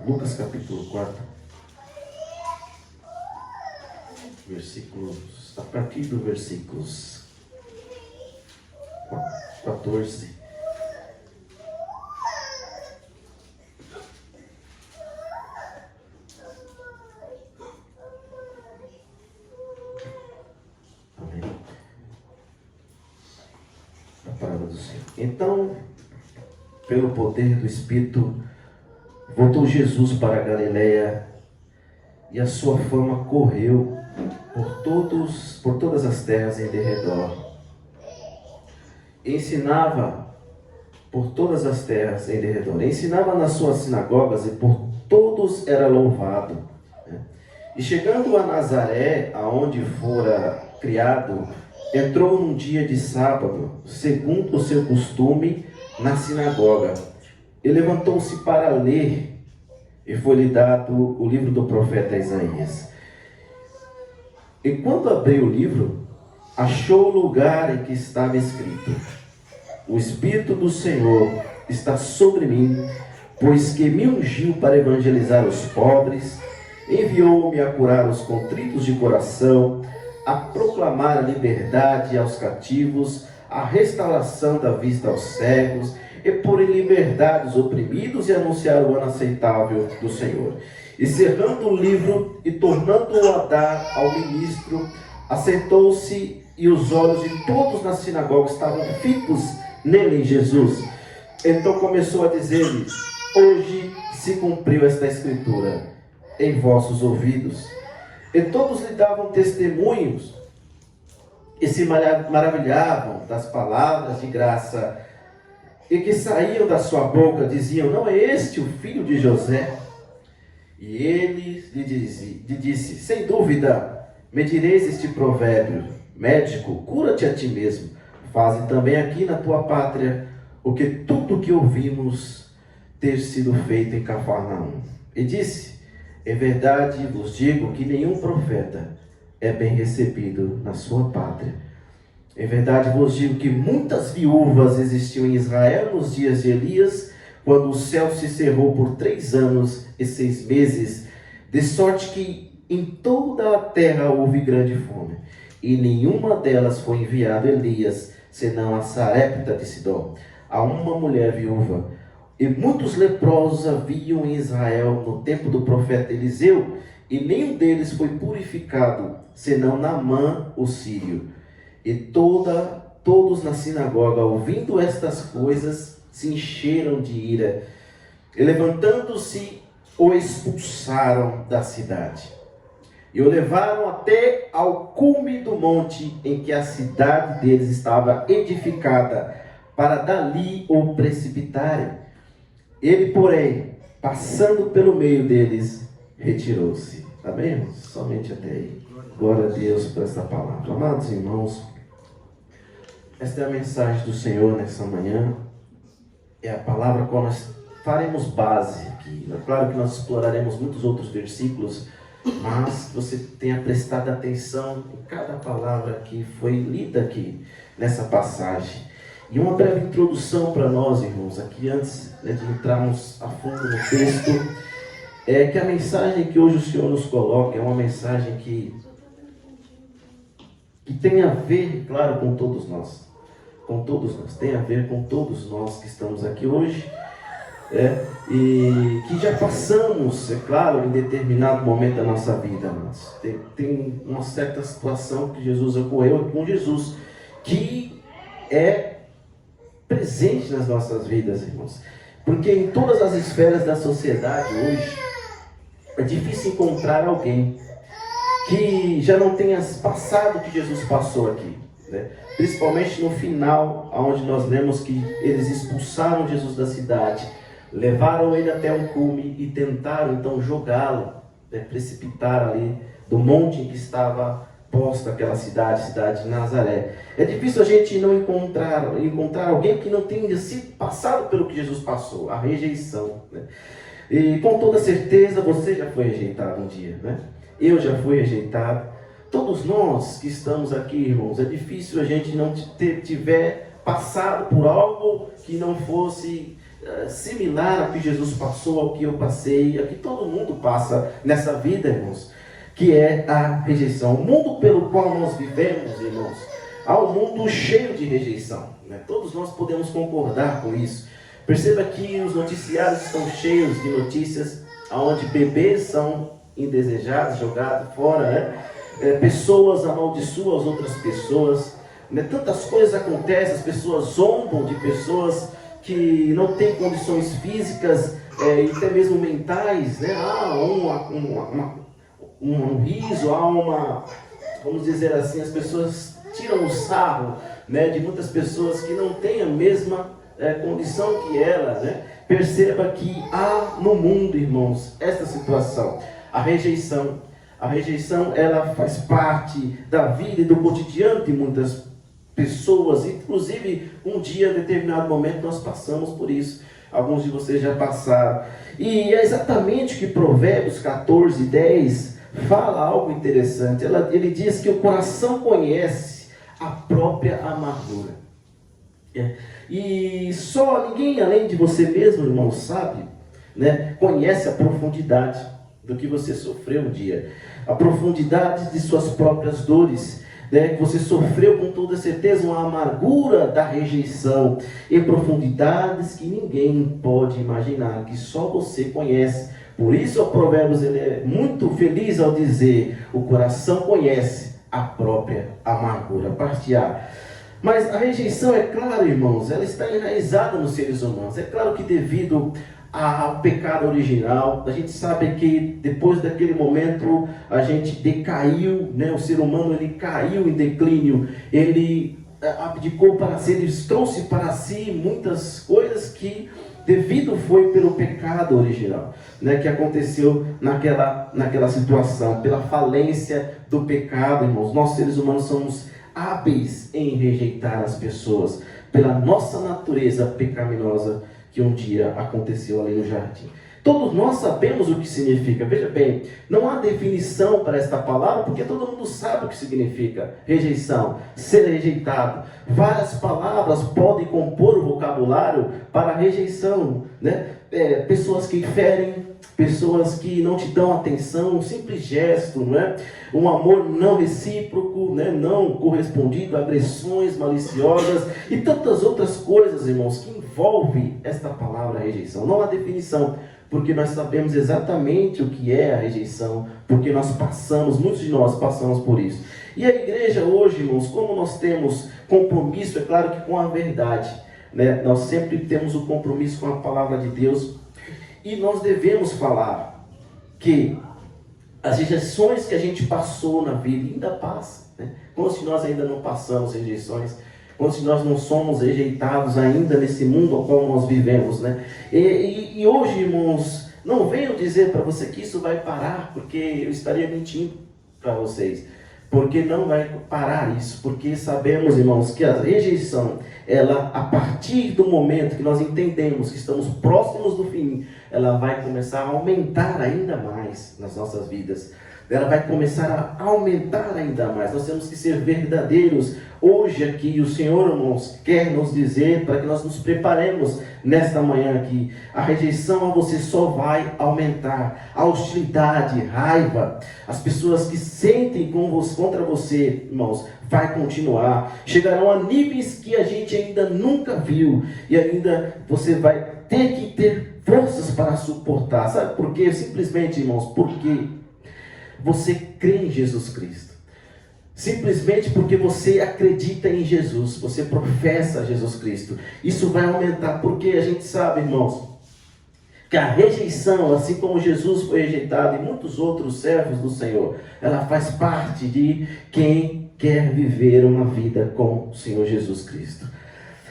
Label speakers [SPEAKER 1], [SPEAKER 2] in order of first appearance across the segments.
[SPEAKER 1] Lucas capítulo 4, versículos, a partir do versículos 14. Amém. A palavra do Senhor. Então, pelo poder do Espírito, voltou Jesus para a Galileia, e a sua fama correu por todas as terras em derredor. Ensinava por todas as terras em derredor. Ensinava nas suas sinagogas, e por todos era louvado. E chegando a Nazaré, aonde fora criado, entrou num dia de sábado, segundo o seu costume, na sinagoga. E levantou-se para ler, e foi-lhe dado o livro do profeta Isaías. E quando abriu o livro, achou o lugar em que estava escrito: O Espírito do Senhor está sobre mim, pois que me ungiu para evangelizar os pobres, enviou-me a curar os contritos de coração, a proclamar a liberdade aos cativos, a restauração da vista aos cegos, e pôr em liberdade os oprimidos, e anunciar o ano aceitável do Senhor. E cerrando o livro e tornando-o a dar ao ministro, assentou-se, e os olhos de todos na sinagoga estavam fitos nele, em Jesus. Então começou a dizer-lhes: Hoje se cumpriu esta escritura em vossos ouvidos. E todos lhe davam testemunhos e se maravilhavam das palavras de graça e que saíam da sua boca. Diziam: Não é este o filho de José? E ele lhe disse: Sem dúvida me direis este provérbio: Médico, cura-te a ti mesmo. Faze também aqui na tua pátria tudo o que ouvimos ter sido feito em Cafarnaum. E disse: Em verdade vos digo que nenhum profeta é bem recebido na sua pátria. Em verdade vos digo que muitas viúvas existiam em Israel nos dias de Elias, quando o céu se cerrou por 3 anos e 6 meses, de sorte que em toda a terra houve grande fome. E nenhuma delas foi enviado Elias, senão a Sarepta de Sidom, a uma mulher viúva. E muitos leprosos haviam em Israel no tempo do profeta Eliseu, e nenhum deles foi purificado, senão Naamã o sírio. E todos na sinagoga, ouvindo estas coisas, se encheram de ira, e levantando-se, o expulsaram da cidade. E o levaram até ao cume do monte em que a cidade deles estava edificada, para dali o precipitarem. Ele, porém, passando pelo meio deles, retirou-se. Amém, irmãos? Somente até aí. Glória a Deus por esta palavra. Amados irmãos, esta é a mensagem do Senhor nessa manhã. É a palavra qual nós faremos base aqui. É claro que nós exploraremos muitos outros versículos, mas você tenha prestado atenção em cada palavra que foi lida aqui nessa passagem. E uma breve introdução para nós, irmãos, aqui antes de entrarmos a fundo no texto, é que a mensagem que hoje o Senhor nos coloca é uma mensagem que tem a ver, claro, com todos nós. Com todos nós, tem a ver com todos nós que estamos aqui hoje, e que já passamos, é claro, em determinado momento da nossa vida, mas tem uma certa situação que Jesus ocorreu com Jesus, que é presente nas nossas vidas, irmãos, porque em todas as esferas da sociedade hoje, é difícil encontrar alguém que já não tenha passado o que Jesus passou aqui, né? Principalmente no final, onde nós lemos que eles expulsaram Jesus da cidade, levaram ele até um cume e tentaram então jogá-lo, precipitar ali do monte em que estava posta aquela cidade de Nazaré. É difícil a gente não encontrar alguém que não tenha sido passado pelo que Jesus passou, a rejeição, né? E com toda certeza você já foi rejeitado um dia, né? Eu já fui rejeitado. Todos nós que estamos aqui, irmãos, é difícil a gente não tiver passado por algo que não fosse similar ao que Jesus passou, ao que eu passei, ao que todo mundo passa nessa vida, irmãos, que é a rejeição. O mundo pelo qual nós vivemos, irmãos, há um mundo cheio de rejeição, né? Todos nós podemos concordar com isso. Perceba que os noticiários estão cheios de notícias onde bebês são indesejados, jogados fora, né? Pessoas amaldiçoam as outras pessoas, né? Tantas coisas acontecem, as pessoas zombam de pessoas que não têm condições físicas e até mesmo mentais, né? Há um riso, há uma, vamos dizer assim, as pessoas tiram o sarro, né, de muitas pessoas que não têm a mesma condição que ela, né? Perceba que há no mundo, irmãos, esta situação, a rejeição. A rejeição, ela faz parte da vida e do cotidiano de muitas pessoas, inclusive um dia, em determinado momento, nós passamos por isso. Alguns de vocês já passaram. E é exatamente o que Provérbios 14:10 fala algo interessante. Ele diz que o coração conhece a própria amargura. E só ninguém além de você mesmo, irmão, sabe, né, conhece a profundidade do que você sofreu um dia. A profundidade de suas próprias dores, né, que você sofreu com toda certeza uma amargura da rejeição em profundidades que ninguém pode imaginar, que só você conhece. Por isso o Provérbios ele é muito feliz ao dizer: o coração conhece a própria amargura. Parte A. Mas a rejeição, é claro, irmãos, ela está enraizada nos seres humanos. É claro que devido ao pecado original, a gente sabe que depois daquele momento a gente decaiu, né? O ser humano ele caiu em declínio, ele abdicou para si, ele trouxe para si muitas coisas que devido foi pelo pecado original, né, que aconteceu naquela situação, pela falência do pecado, irmãos. Nós seres humanos somos hábeis em rejeitar as pessoas, pela nossa natureza pecaminosa que um dia aconteceu ali no jardim. Todos nós sabemos o que significa. Veja bem, não há definição para esta palavra, porque todo mundo sabe o que significa rejeição, ser rejeitado. Várias palavras podem compor o vocabulário para rejeição, né? Pessoas que ferem, pessoas que não te dão atenção, um simples gesto, não é? Um amor não recíproco, né? Não correspondido, agressões maliciosas e tantas outras coisas, irmãos, que envolvem esta palavra rejeição. Não há definição, porque nós sabemos exatamente o que é a rejeição, porque nós passamos, muitos de nós passamos por isso. E a igreja hoje, irmãos, como nós temos compromisso, é claro que com a verdade, né? Nós sempre temos o compromisso com a palavra de Deus, e nós devemos falar que as rejeições que a gente passou na vida ainda passa, né? Como se nós ainda não passamos rejeições, como se nós não somos rejeitados ainda nesse mundo ao qual nós vivemos, né? E hoje, irmãos, não venham dizer para você que isso vai parar, porque eu estaria mentindo para vocês. Porque não vai parar isso, porque sabemos, irmãos, que a rejeição, ela, a partir do momento que nós entendemos que estamos próximos do fim, ela vai começar a aumentar ainda mais nas nossas vidas. Ela vai começar a aumentar ainda mais. Nós temos que ser verdadeiros. Hoje aqui o Senhor, irmãos, quer nos dizer para que nós nos preparemos nesta manhã aqui. A rejeição a você só vai aumentar. A hostilidade, raiva, as pessoas que sentem contra você, irmãos, vai continuar. Chegarão a níveis que a gente ainda nunca viu. E ainda você vai ter que ter forças para suportar. Sabe por quê? Simplesmente, irmãos, porque você crê em Jesus Cristo. Simplesmente porque você acredita em Jesus, você professa Jesus Cristo. Isso vai aumentar, porque a gente sabe, irmãos, que a rejeição, assim como Jesus foi rejeitado e muitos outros servos do Senhor, ela faz parte de quem quer viver uma vida com o Senhor Jesus Cristo.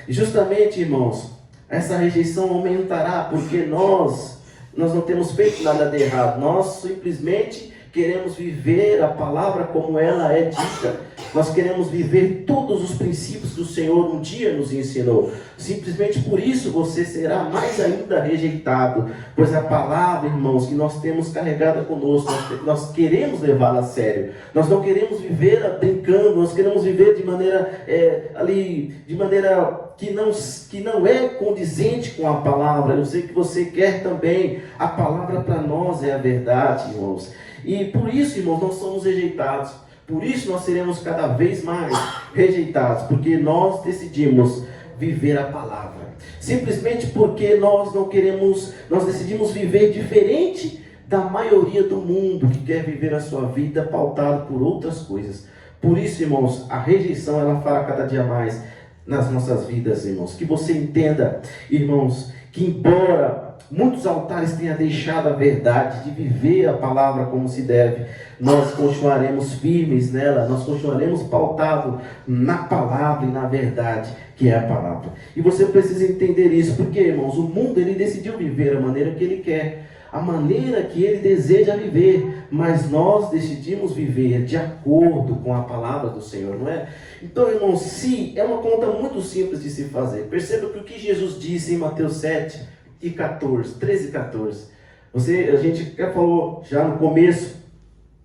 [SPEAKER 1] E justamente, irmãos, essa rejeição aumentará, porque nós não temos feito nada de errado. Nós simplesmente queremos viver a palavra como ela é dita. Nós queremos viver todos os princípios que o Senhor um dia nos ensinou. Simplesmente por isso você será mais ainda rejeitado. Pois a palavra, irmãos, que nós temos carregada conosco, nós queremos levá-la a sério. Nós não queremos viver brincando, nós queremos viver de maneira que não é condizente com a palavra. Eu sei que você quer também. A palavra para nós é a verdade, irmãos. E por isso, irmãos, nós somos rejeitados. Por isso nós seremos cada vez mais rejeitados, porque nós decidimos viver a palavra. Simplesmente porque nós decidimos viver diferente da maioria do mundo que quer viver a sua vida pautado por outras coisas. Por isso, irmãos, a rejeição ela fará cada dia mais nas nossas vidas, irmãos. Que você entenda, irmãos, que embora muitos altares tenham deixado a verdade de viver a palavra como se deve, nós continuaremos firmes nela, nós continuaremos pautados na palavra e na verdade que é a palavra. E você precisa entender isso, porque, irmãos, o mundo ele decidiu viver a maneira que ele quer, a maneira que ele deseja viver, mas nós decidimos viver de acordo com a palavra do Senhor, não é? Então, irmãos, se é uma conta muito simples de se fazer. Perceba que o que Jesus disse em Mateus 7 e 14, 13 e 14. A gente já falou já no começo,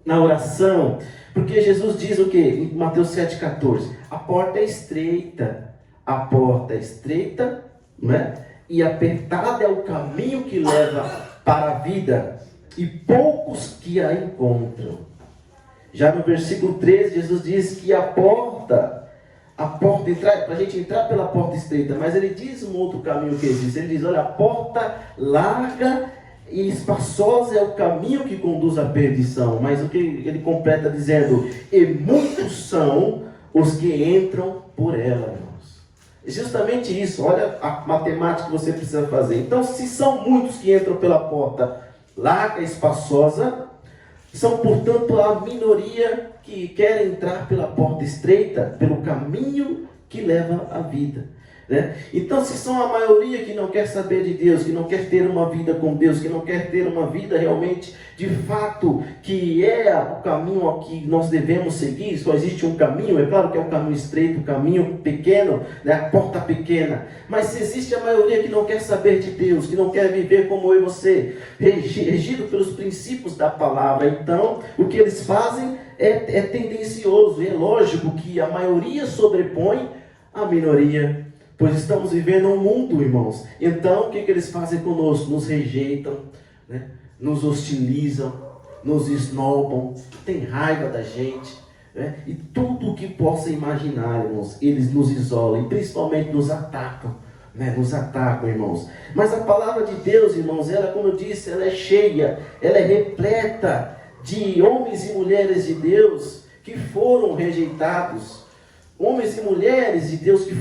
[SPEAKER 1] na oração, porque Jesus diz o que? Em Mateus 7, 14. A porta é estreita, não é? E apertado é o caminho que leva para a vida, e poucos que a encontram. Já no versículo 13, Jesus diz que a porta, para a gente entrar pela porta estreita, mas ele diz um outro caminho que ele diz, olha, a porta larga e espaçosa é o caminho que conduz à perdição, mas o que ele completa dizendo, e muitos são os que entram por ela, irmãos. Justamente isso, olha a matemática que você precisa fazer. Então, se são muitos que entram pela porta larga e espaçosa, são, portanto, a minoria que quer entrar pela porta estreita, pelo caminho que leva à vida, né? Então, se são a maioria que não quer saber de Deus, que não quer ter uma vida com Deus, que não quer ter uma vida realmente, de fato, que é o caminho que nós devemos seguir, só existe um caminho, é claro que é um caminho estreito, um caminho pequeno, né? A porta pequena, mas se existe a maioria que não quer saber de Deus, que não quer viver como eu e você, regido pelos princípios da palavra, então, o que eles fazem é tendencioso, é lógico que a maioria sobrepõe a minoria, pois estamos vivendo um mundo, irmãos. Então, o que eles fazem conosco? Nos rejeitam, né? Nos hostilizam, nos esnobam, têm raiva da gente, né? E tudo o que possa imaginar, irmãos, eles nos isolam e principalmente nos atacam, né? Nos atacam, irmãos. Mas a palavra de Deus, irmãos, ela, como eu disse, ela é cheia, ela é repleta de homens e mulheres de Deus que foram rejeitados. Homens e mulheres de Deus que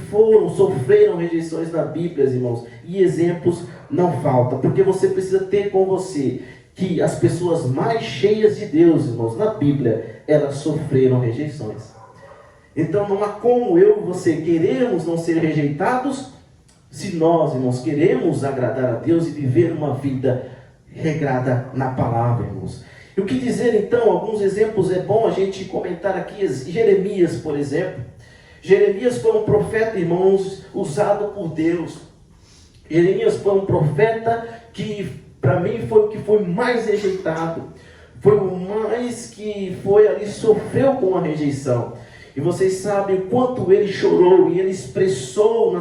[SPEAKER 1] sofreram rejeições na Bíblia, irmãos. E exemplos não faltam. Porque você precisa ter com você que as pessoas mais cheias de Deus, irmãos, na Bíblia, elas sofreram rejeições. Então não há como eu e você queremos não ser rejeitados, se nós, irmãos, queremos agradar a Deus e viver uma vida regrada na palavra, irmãos. E o que dizer então? Alguns exemplos é bom a gente comentar aqui. Jeremias, por exemplo. Jeremias foi um profeta, irmãos, usado por Deus. Jeremias foi um profeta que, para mim, foi o que foi mais rejeitado. Foi o mais que foi ali, sofreu com a rejeição. E vocês sabem o quanto ele chorou e ele expressou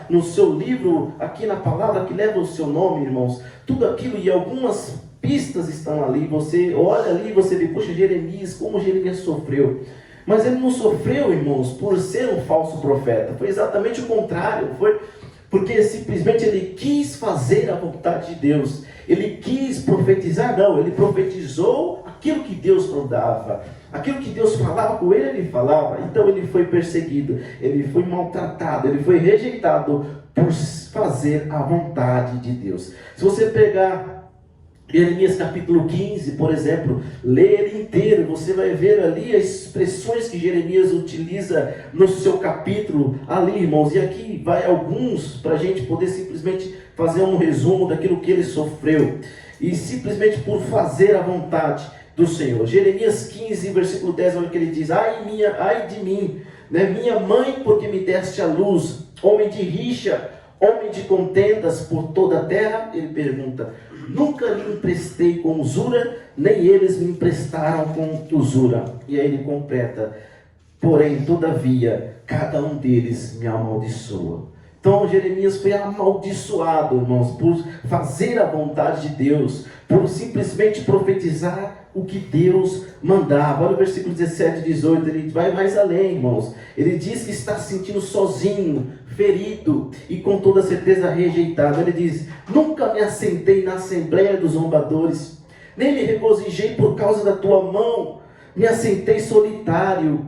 [SPEAKER 1] no seu livro, aqui na palavra que leva o seu nome, irmãos, tudo aquilo, e algumas pistas estão ali. Você olha ali e você vê, poxa, Jeremias, como Jeremias sofreu. Mas ele não sofreu, irmãos, por ser um falso profeta. Foi exatamente o contrário. Foi porque simplesmente ele quis fazer a vontade de Deus. Ele quis profetizar, não. Ele profetizou aquilo que Deus mandava. Aquilo que Deus falava com ele, ele falava. Então ele foi perseguido, ele foi maltratado, ele foi rejeitado por fazer a vontade de Deus. Se você pegar Jeremias capítulo 15, por exemplo, lê ele inteiro, você vai ver ali as expressões que Jeremias utiliza no seu capítulo ali, irmãos, e aqui vai alguns para a gente poder simplesmente fazer um resumo daquilo que ele sofreu, e simplesmente por fazer a vontade do Senhor. Jeremias 15, versículo 10, olha o que ele diz: ai de mim, né? Minha mãe, porque me deste a luz, homem de rixa, homem de contendas por toda a terra. Ele pergunta: nunca lhe emprestei com usura, nem eles me emprestaram com usura. E aí ele completa: porém, todavia, cada um deles me amaldiçoa. Então Jeremias foi amaldiçoado, irmãos, por fazer a vontade de Deus, por simplesmente profetizar o que Deus mandava. Olha o versículo 17 e 18, ele vai mais além, irmãos. Ele diz que está se sentindo sozinho, ferido e com toda certeza rejeitado. Ele diz: nunca me assentei na assembleia dos zombadores, nem me regozijei por causa da tua mão, me assentei solitário,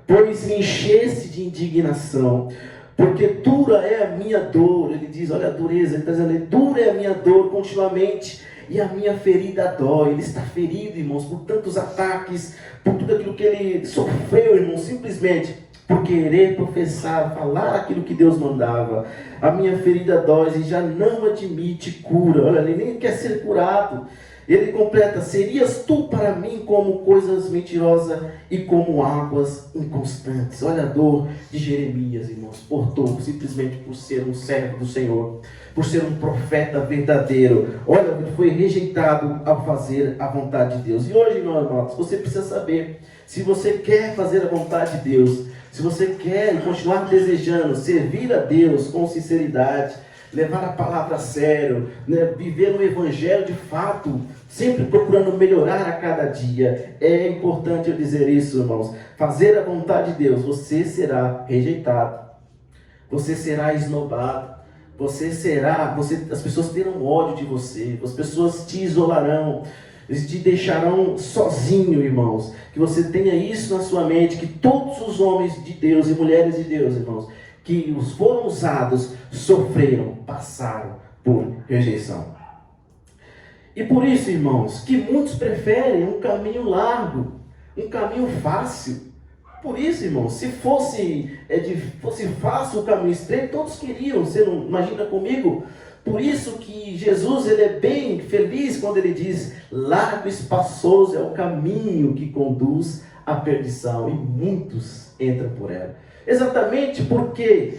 [SPEAKER 1] pois me encheste de indignação. Porque dura é a minha dor. Ele diz, olha a dureza, ele está dizendo, dura é a minha dor continuamente, e a minha ferida dói. Ele está ferido, irmãos, por tantos ataques, por tudo aquilo que ele sofreu, irmãos, simplesmente por querer professar, falar aquilo que Deus mandava. A minha ferida dói e já não admite cura. Olha, ele nem quer ser curado. Ele completa: serias tu para mim como coisas mentirosas e como águas inconstantes. Olha a dor de Jeremias, irmãos, simplesmente por ser um servo do Senhor, por ser um profeta verdadeiro. Olha, ele foi rejeitado ao fazer a vontade de Deus. E hoje, meus irmãos, você precisa saber, se você quer fazer a vontade de Deus, se você quer continuar desejando servir a Deus com sinceridade, levar a palavra a sério, né? Viver no evangelho de fato, sempre procurando melhorar a cada dia. É importante eu dizer isso, irmãos. Fazer a vontade de Deus, você será rejeitado, você será esnobado, as pessoas terão ódio de você, as pessoas te isolarão, eles te deixarão sozinho, irmãos. Que você tenha isso na sua mente, que todos os homens de Deus e mulheres de Deus, irmãos, que os foram usados, sofreram, passaram por rejeição. E por isso, irmãos, que muitos preferem um caminho largo, um caminho fácil. Por isso, irmãos, se fosse fácil o caminho estreito, todos queriam. Você não imagina comigo? Por isso que Jesus, ele é bem feliz quando ele diz: largo e espaçoso é o caminho que conduz à perdição, e muitos entram por ela. Exatamente porque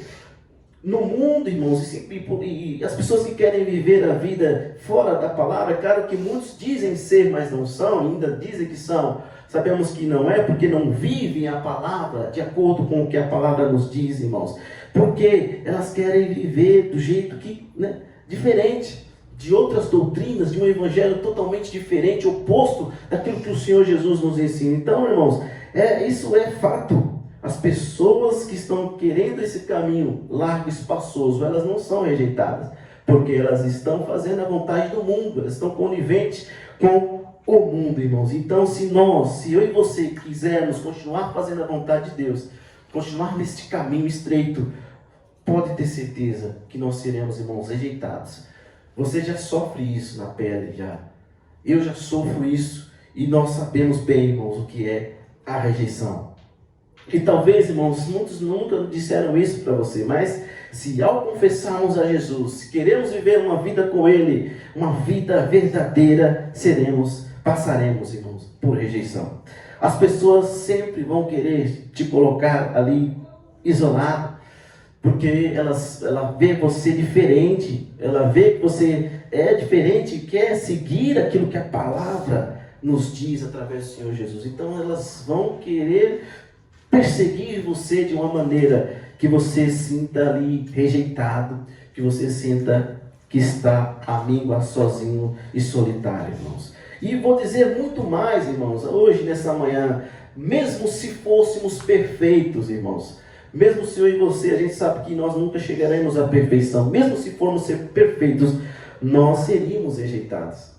[SPEAKER 1] no mundo, irmãos, e as pessoas que querem viver a vida fora da palavra, claro que muitos dizem ser, mas não são, ainda dizem que são. Sabemos que não é, porque não vivem a palavra de acordo com o que a palavra nos diz, irmãos. Porque elas querem viver do jeito que, diferente de outras doutrinas, de um evangelho totalmente diferente, oposto daquilo que o Senhor Jesus nos ensina. Então, irmãos, isso é fato. As pessoas que estão querendo esse caminho largo e espaçoso, elas não são rejeitadas, porque elas estão fazendo a vontade do mundo, elas estão coniventes com o mundo, irmãos. Então, se eu e você quisermos continuar fazendo a vontade de Deus, continuar neste caminho estreito, pode ter certeza que nós seremos, irmãos, rejeitados. Você já sofre isso na pele, já. Eu já sofro isso, e nós sabemos bem, irmãos, o que é a rejeição. E talvez, irmãos, muitos nunca disseram isso para você, mas se ao confessarmos a Jesus, se queremos viver uma vida com Ele, uma vida verdadeira, passaremos, irmãos, por rejeição. As pessoas sempre vão querer te colocar ali isolado, porque ela vê você diferente, ela vê que você é diferente e quer seguir aquilo que a palavra nos diz através do Senhor Jesus. Então elas vão querer perseguir você de uma maneira que você sinta ali rejeitado, que você sinta que está amíngua, sozinho e solitário, irmãos. E vou dizer muito mais, irmãos, hoje nessa manhã: mesmo se fôssemos perfeitos, irmãos, mesmo se eu e você, a gente sabe que nós nunca chegaremos à perfeição, mesmo se formos ser perfeitos, nós seríamos rejeitados.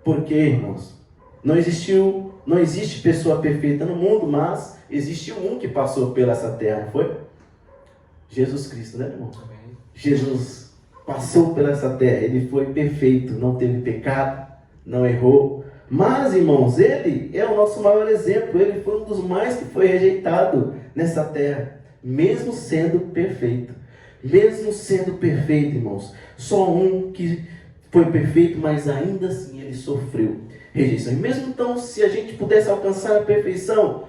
[SPEAKER 1] Por quê, irmãos? Não existe pessoa perfeita no mundo, mas existe um que passou pela essa terra, não foi? Jesus Cristo, né, irmão? Amém. Jesus passou pela essa terra, ele foi perfeito, não teve pecado, não errou. Mas, irmãos, ele é o nosso maior exemplo, ele foi um dos mais que foi rejeitado nessa terra, mesmo sendo perfeito. Mesmo sendo perfeito, irmãos, só um que foi perfeito, mas ainda assim ele sofreu rejeição. E mesmo então, se a gente pudesse alcançar a perfeição,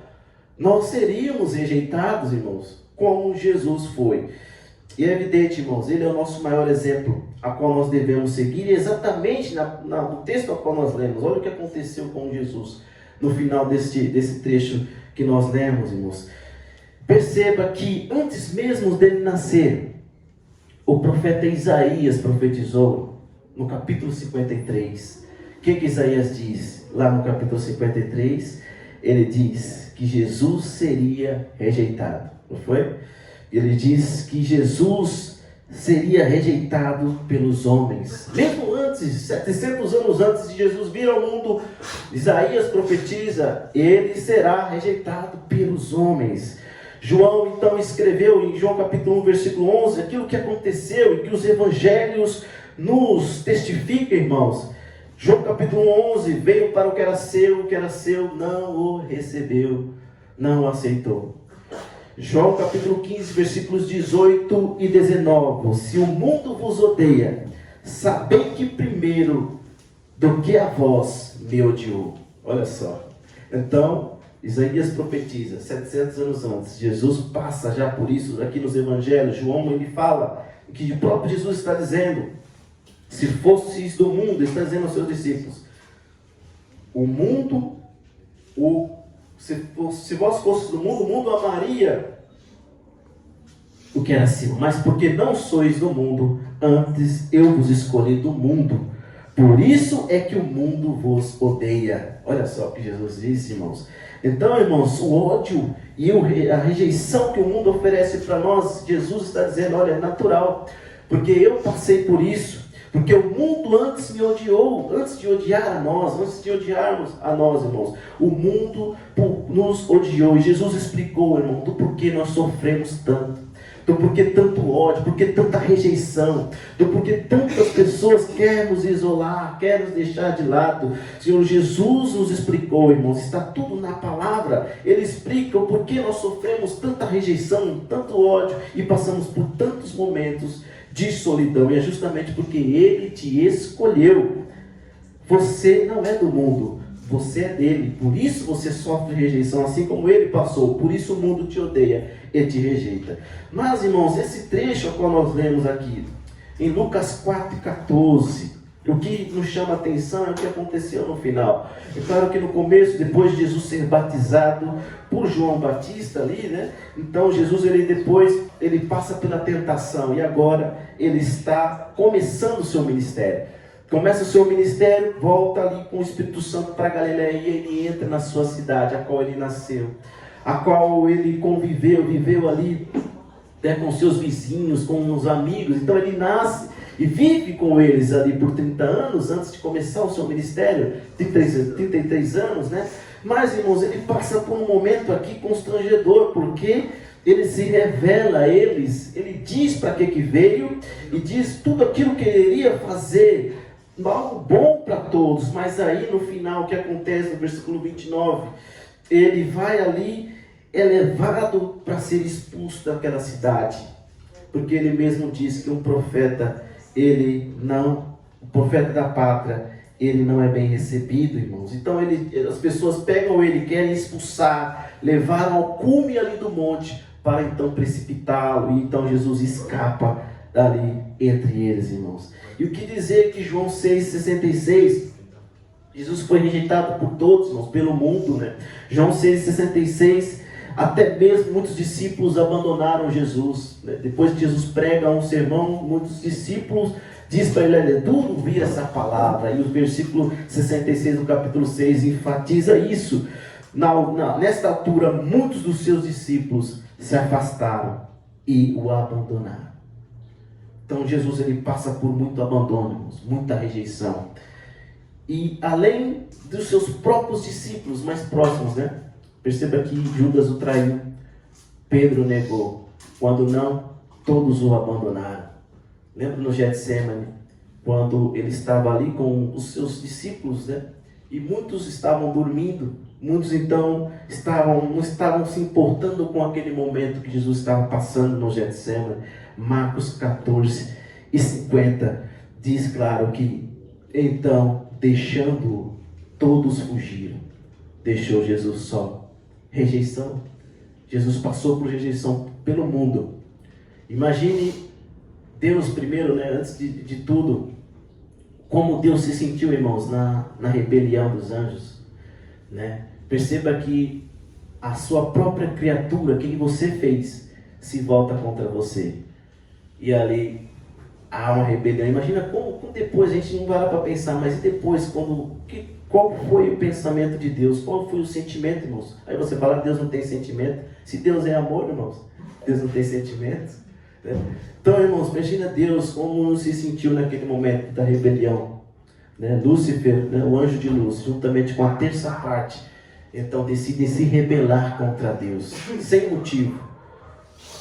[SPEAKER 1] nós seríamos rejeitados, irmãos, como Jesus foi. E é evidente, irmãos, ele é o nosso maior exemplo, a qual nós devemos seguir. E exatamente no texto a qual nós lemos, olha o que aconteceu com Jesus no final desse trecho que nós lemos, irmãos. Perceba que antes mesmo dele nascer, o profeta Isaías profetizou no capítulo 53. O que Isaías diz? Lá no capítulo 53, ele diz que Jesus seria rejeitado, não foi? Ele diz que Jesus seria rejeitado pelos homens. Mesmo antes, 700 anos antes de Jesus vir ao mundo, Isaías profetiza, ele será rejeitado pelos homens. João então escreveu em João capítulo 1, versículo 11, aquilo que aconteceu e que os evangelhos nos testificam, irmãos. João capítulo 11, veio para o que era seu não o recebeu, não o aceitou. João capítulo 15, versículos 18 e 19. Se o mundo vos odeia, sabei que primeiro do que a vós me odiou. Olha só. Então, Isaías profetiza, 700 anos antes. Jesus passa já por isso aqui nos evangelhos. João, ele fala que o próprio Jesus está dizendo, se fosseis do mundo, está dizendo aos seus discípulos, o mundo, se vós fosseis do mundo, o mundo amaria o que era seu. Mas porque não sois do mundo, antes eu vos escolhi do mundo. Por isso é que o mundo vos odeia. Olha só o que Jesus disse, irmãos. Então, irmãos, o ódio e a rejeição que o mundo oferece para nós, Jesus está dizendo, olha, é natural. Porque eu passei por isso. Porque o mundo antes me odiou, antes de odiar a nós, antes de odiarmos a nós, irmãos. O mundo nos odiou. E Jesus explicou, irmão, do porquê nós sofremos tanto. Do porquê tanto ódio, porquê tanta rejeição, do porquê tantas pessoas querem nos isolar, querem nos deixar de lado. O Senhor Jesus nos explicou, irmãos, está tudo na palavra. Ele explica o porquê nós sofremos tanta rejeição, tanto ódio e passamos por tantos momentos de solidão. E é justamente porque Ele te escolheu. Você não é do mundo, você é dele. Por isso você sofre rejeição, assim como Ele passou. Por isso o mundo te odeia e te rejeita. Mas, irmãos, esse trecho ao qual nós lemos aqui, em Lucas 4,14, o que nos chama a atenção é o que aconteceu no final. É claro que no começo, depois de Jesus ser batizado por João Batista ali, né? Então Jesus, ele passa pela tentação e agora ele está começando o seu ministério. Começa o seu ministério, volta ali com o Espírito Santo para Galileia e ele entra na sua cidade, a qual ele nasceu, a qual ele viveu ali, né, com seus vizinhos, com os amigos. Então ele nasce e vive com eles ali por 30 anos, antes de começar o seu ministério, 33 anos, né? Mas, irmãos, ele passa por um momento aqui constrangedor, porque ele se revela a eles, ele diz para que veio, e diz tudo aquilo que ele iria fazer, algo bom para todos. Mas aí no final, o que acontece no versículo 29, ele vai ali, é levado para ser expulso daquela cidade, porque ele mesmo diz que um profeta, o profeta da pátria, ele não é bem recebido, irmãos. Então as pessoas pegam ele, querem expulsar, levaram ao cume ali do monte, para então precipitá-lo, e então Jesus escapa dali entre eles, irmãos. E o que dizer que João 6,66, Jesus foi rejeitado por todos, irmãos, pelo mundo, né? João 6,66, até mesmo muitos discípulos abandonaram Jesus, né? Depois que Jesus prega um sermão, muitos discípulos dizem para ele, é duro ouvir essa palavra. E o versículo 66 do capítulo 6 enfatiza isso. Nesta altura, muitos dos seus discípulos se afastaram e o abandonaram. Então Jesus, ele passa por muito abandono, irmãos, muita rejeição. E além dos seus próprios discípulos mais próximos, né? Perceba que Judas o traiu, Pedro negou, quando não, todos o abandonaram. Lembra no Getsemane, quando ele estava ali com os seus discípulos, né? E muitos estavam dormindo, muitos então não estavam se importando com aquele momento que Jesus estava passando no Getsemane. Marcos 14:50 diz claro que então, deixando-o, todos fugiram. Deixou Jesus só. Rejeição. Jesus passou por rejeição pelo mundo. Imagine Deus primeiro, né, antes de tudo, como Deus se sentiu, irmãos, na rebelião dos anjos, né? Perceba que a sua própria criatura, quem você fez, se volta contra você. E ali há uma rebelião. Imagina como depois, a gente não vai lá para pensar, mas e depois, qual foi o pensamento de Deus? Qual foi o sentimento, irmãos? Aí você fala, Deus não tem sentimento. Se Deus é amor, irmãos, Deus não tem sentimentos. Né? Então, irmãos, imagina Deus como se sentiu naquele momento da rebelião. Né? Lúcifer, né? O anjo de luz, juntamente com a terça parte, então decidem se rebelar contra Deus, sem motivo.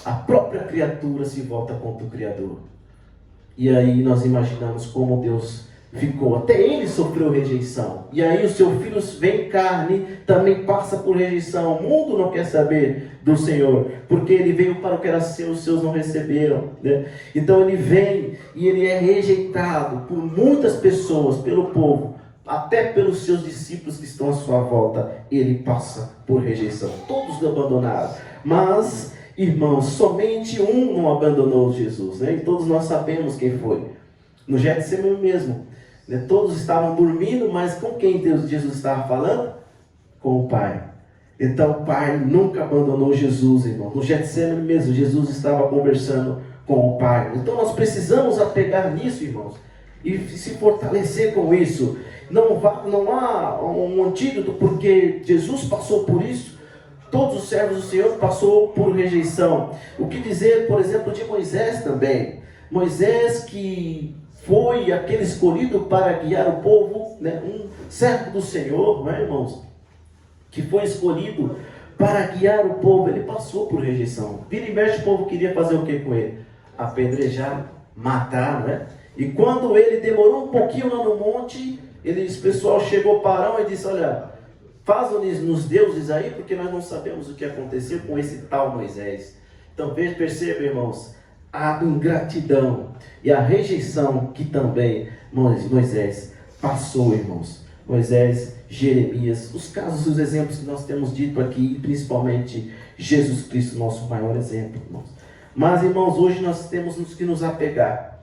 [SPEAKER 1] A própria criatura se volta contra o Criador. E aí nós imaginamos como Deus ficou. Até ele sofreu rejeição. E aí o seu filho vem em carne, também passa por rejeição. O mundo não quer saber do Senhor, porque ele veio para o que era seu, os seus não receberam. Né? Então ele vem e ele é rejeitado por muitas pessoas, pelo povo, até pelos seus discípulos que estão à sua volta. Ele passa por rejeição. Todos o abandonaram. Mas, irmãos, somente um não abandonou Jesus. Né? E todos nós sabemos quem foi. No Getsemane mesmo. Né? Todos estavam dormindo, mas com quem Jesus estava falando? Com o Pai. Então o Pai nunca abandonou Jesus, irmão. No Getsemane mesmo, Jesus estava conversando com o Pai. Então nós precisamos apegar nisso, irmãos, e se fortalecer com isso. Não há um antídoto, porque Jesus passou por isso. Todos os servos do Senhor passou por rejeição. O que dizer, por exemplo, de Moisés também? Moisés, que foi aquele escolhido para guiar o povo, né? Um servo do Senhor, né, irmãos? Que foi escolhido para guiar o povo, ele passou por rejeição. Vira e mexe, o povo queria fazer o que com ele? Apedrejar, matar, né? E quando ele demorou um pouquinho lá no monte, o pessoal chegou para Arão e disse, olha, faz-nos deuses aí, porque nós não sabemos o que aconteceu com esse tal Moisés. Então perceba, irmãos, a ingratidão e a rejeição que também Moisés passou, irmãos. Moisés, Jeremias, os casos, os exemplos que nós temos dito aqui, principalmente Jesus Cristo, nosso maior exemplo, irmãos. Mas, irmãos, hoje nós temos que nos apegar,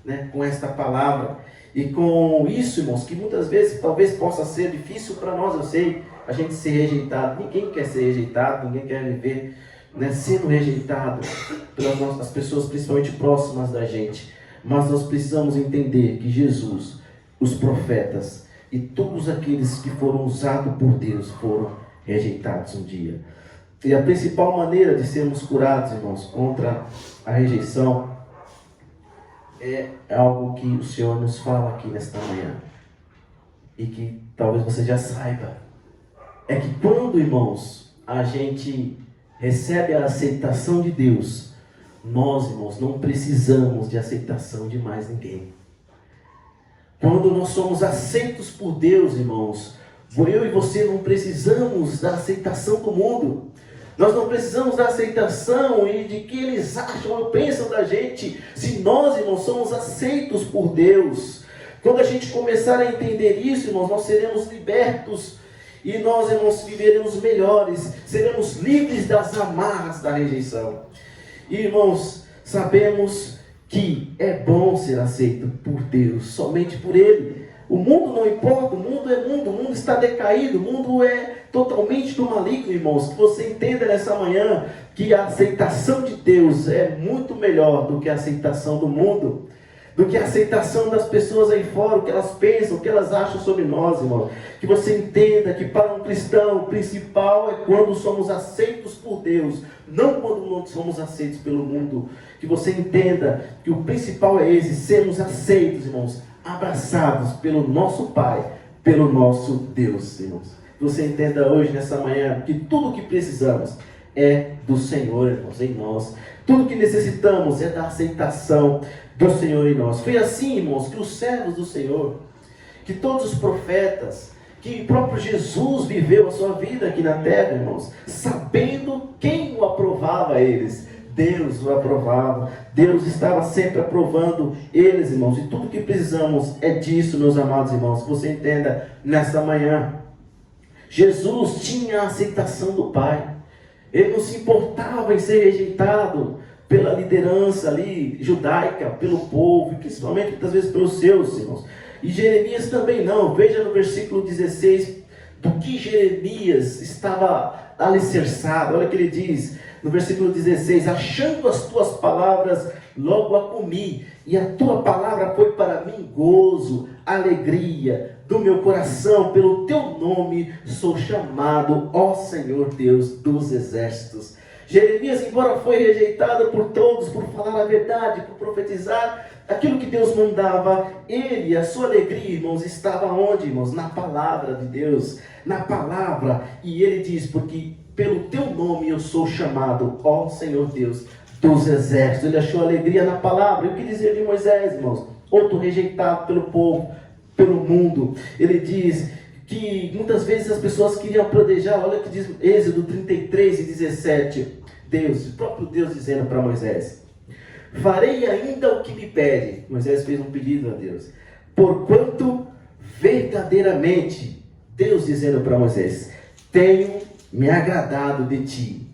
[SPEAKER 1] né, com esta palavra e com isso, irmãos, que muitas vezes talvez possa ser difícil para nós, eu sei, a gente ser rejeitado. Ninguém quer ser rejeitado, ninguém quer viver, né, sendo rejeitado pelas pessoas principalmente próximas da gente. Mas nós precisamos entender que Jesus, os profetas e todos aqueles que foram usados por Deus foram rejeitados um dia. E a principal maneira de sermos curados, irmãos, contra a rejeição é algo que o Senhor nos fala aqui nesta manhã e que talvez você já saiba. É que quando, irmãos, a gente recebe a aceitação de Deus, nós, irmãos, não precisamos de aceitação de mais ninguém. Quando nós somos aceitos por Deus, irmãos, eu e você não precisamos da aceitação do mundo. Nós não precisamos da aceitação e de que eles acham ou pensam da gente. Se nós, irmãos, somos aceitos por Deus, quando a gente começar a entender isso, irmãos, nós seremos libertos. E nós, irmãos, viveremos melhores, seremos livres das amarras da rejeição. E, irmãos, sabemos que é bom ser aceito por Deus, somente por Ele. O mundo não importa, o mundo é mundo, o mundo está decaído, o mundo é totalmente do maligno, irmãos. Que você entenda nessa manhã que a aceitação de Deus é muito melhor do que a aceitação do mundo, do que a aceitação das pessoas aí fora, o que elas pensam, o que elas acham sobre nós, irmão. Que você entenda que para um cristão o principal é quando somos aceitos por Deus, não quando não somos aceitos pelo mundo. Que você entenda que o principal é esse, sermos aceitos, irmãos, abraçados pelo nosso Pai, pelo nosso Deus, irmãos. Que você entenda hoje, nessa manhã, que tudo o que precisamos é do Senhor, irmãos, em nós. Tudo que necessitamos é da aceitação do Senhor em nós. Foi assim, irmãos, que os servos do Senhor, que todos os profetas, que o próprio Jesus viveu a sua vida aqui na terra, irmãos, sabendo quem o aprovava a eles. Deus o aprovava, Deus estava sempre aprovando eles, irmãos, e tudo que precisamos é disso, meus amados irmãos, que você entenda nessa manhã. Jesus tinha a aceitação do Pai, ele não se importava em ser rejeitado pela liderança ali judaica, pelo povo, e principalmente muitas vezes pelos seus, irmãos. E Jeremias também não. Veja no versículo 16 do que Jeremias estava alicerçado. Olha o que ele diz no versículo 16: achando as tuas palavras, logo a comi, e a tua palavra foi para mim gozo, alegria do meu coração, pelo teu nome sou chamado, ó Senhor Deus dos exércitos. Jeremias, embora foi rejeitado por todos, por falar a verdade, por profetizar aquilo que Deus mandava, ele, a sua alegria, irmãos, estava onde, irmãos? Na palavra de Deus, na palavra. E ele diz: porque pelo teu nome eu sou chamado, ó Senhor Deus dos exércitos. Ele achou alegria na palavra. E o que dizer de Moisés, irmãos? Outro rejeitado pelo povo, pelo mundo. Ele diz que muitas vezes as pessoas queriam planejar. Olha o que diz Êxodo 33 e 17. Deus, o próprio Deus dizendo para Moisés: farei ainda o que me pede. Moisés fez um pedido a Deus. Porquanto verdadeiramente, Deus dizendo para Moisés: tenho me agradado de ti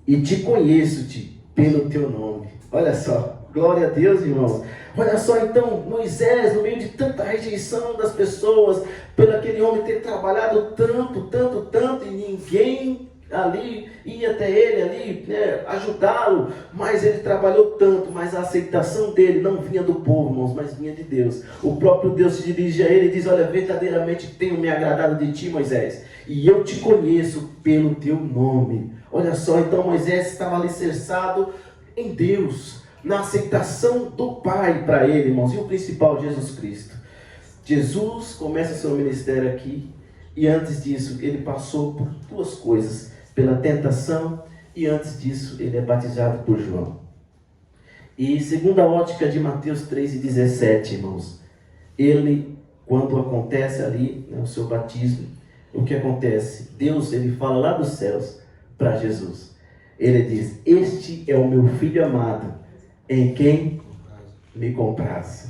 [SPEAKER 1] e te conheço-te pelo teu nome. Olha só, glória a Deus, irmãos. Olha só, então, Moisés, no meio de tanta rejeição das pessoas, pelo aquele homem ter trabalhado tanto, e ninguém ali ia até ele ali, né, ajudá-lo, mas ele trabalhou tanto, mas a aceitação dele não vinha do povo, irmãos, mas vinha de Deus. O próprio Deus se dirige a ele e diz: olha, verdadeiramente tenho me agradado de ti, Moisés, e eu te conheço pelo teu nome. Olha só, então Moisés estava alicerçado em Deus, na aceitação do Pai para ele, irmãos, e o principal, Jesus Cristo. Jesus começa seu ministério aqui, e antes disso ele passou por duas coisas: pela tentação, e antes disso ele é batizado por João. E segundo a ótica de Mateus 3,17, irmãos, ele, quando acontece ali, né, o seu batismo, o que acontece? Deus, ele fala lá dos céus para Jesus. Ele diz: este é o meu filho amado, em quem me comprazo.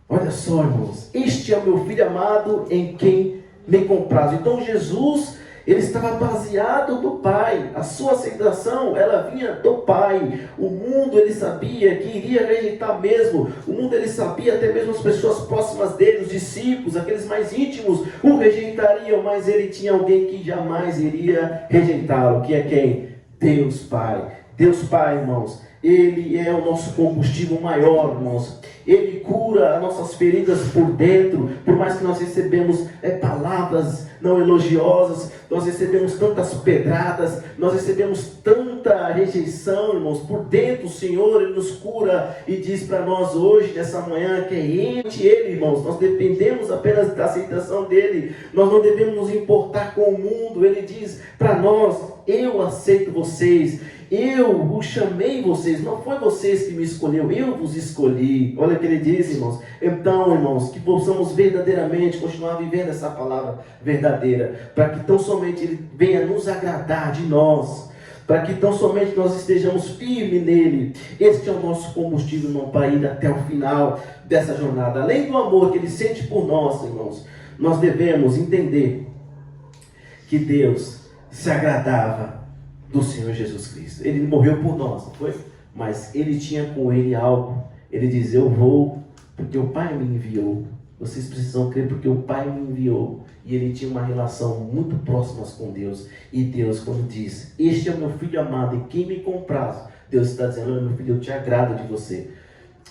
[SPEAKER 1] Olha só, irmãos, este é o meu filho amado, em quem me comprazo. Então Jesus, ele estava baseado do Pai. A sua aceitação, ela vinha do Pai. O mundo, ele sabia que iria rejeitar mesmo. O mundo, ele sabia, até mesmo as pessoas próximas dele, os discípulos, aqueles mais íntimos, o rejeitariam. Mas ele tinha alguém que jamais iria rejeitá-lo. Que é quem? Deus Pai. Deus Pai, irmãos, ele é o nosso combustível maior, irmãos. Ele cura as nossas feridas por dentro. Por mais que nós recebemos palavras não elogiosas, nós recebemos tantas pedradas, nós recebemos tanta rejeição, irmãos, por dentro o Senhor, ele nos cura e diz para nós hoje, nessa manhã, que é ele, irmãos. Nós dependemos apenas da aceitação dele. Nós não devemos nos importar com o mundo. Ele diz para nós: eu aceito vocês, eu os chamei vocês, não foi vocês que me escolheu, eu vos escolhi. Olha o que ele diz, irmãos. Então, irmãos, que possamos verdadeiramente continuar vivendo essa palavra verdadeira, para que tão somente ele venha nos agradar de nós, para que tão somente nós estejamos firmes nele. Este é o nosso combustível, irmão, para ir até o final dessa jornada. Além do amor que ele sente por nós, irmãos, nós devemos entender que Deus se agradava do Senhor Jesus Cristo. Ele morreu por nós, não foi? Mas ele tinha com ele algo. Ele diz: eu vou porque o Pai me enviou. Vocês precisam crer porque o Pai me enviou. E ele tinha uma relação muito próxima com Deus. E Deus, quando diz: este é o meu filho amado em quem me comprazo, Deus está dizendo: olha, meu filho, eu te agrado de você.